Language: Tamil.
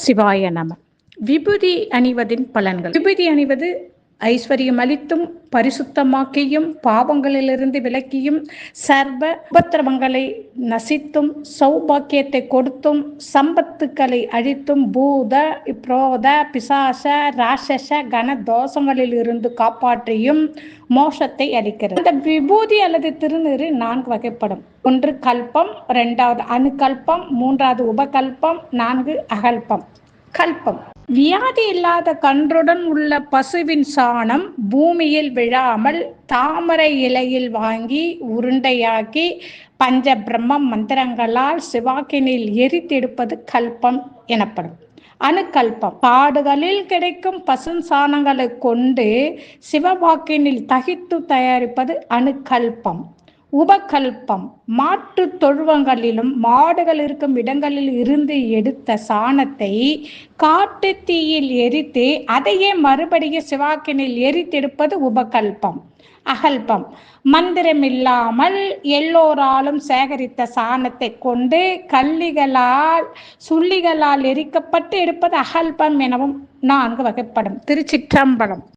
சிவாய நம. விபூதி அணிவதின் பலன்கள். விபூதி அணிவது ஐஸ்வர்யம் அளித்தும் பரிசுத்தமாக்கியும் பாவங்களிலிருந்து விலக்கியும் சர்வ உபத்திரவங்களை நசித்தும் சௌபாக்கியத்தை கொடுத்தும் சம்பத்துக்களை அழித்தும் பூத புரோத பிசாச ராட்சச கன தோஷங்களில் இருந்து காப்பாற்றியும் மோஷத்தை அளிக்கிறது. இந்த விபூதி அல்லது திருநீறு 4 வகைப்படும். 1 கல்பம், 2வது அணுகல்பம், 3வது உபகல்பம், 4 அகல்பம். கல்பம் வியாதி இல்லாத கன்றுடன் உள்ள பசுவின் சாணம் பூமியில் விழாமல் தாமரை இலையில் வாங்கி உருண்டையாக்கி பஞ்ச பிரம்ம மந்திரங்களால் சிவாக்கினில் எரித்தெடுப்பது கல்பம் எனப்படும். அணுகல்பம் காடுகளில் கிடைக்கும் பசு சாணங்களை கொண்டு சிவவாக்கினில் தகித்து தயாரிப்பது அணுகல்பம். உபகல்பம் மாட்டு தொழுவங்களிலும் மாடுகள் இருக்கும் இடங்களில் இருந்து எடுத்த சாணத்தை காட்டு தீயில் எரித்து அதையே மறுபடியும் சிவாக்கினில் எரித்தெடுப்பது உபகல்பம். அகல்பம் மந்திரமில்லாமல் எல்லோராலும் சேகரித்த சாணத்தை கொண்டு கல்லிகளால் சுள்ளிகளால் எரிக்கப்பட்டு எடுப்பது அகல்பம் எனவும் 4 வகைப்படும். திருச்சிற்றம்பலம்.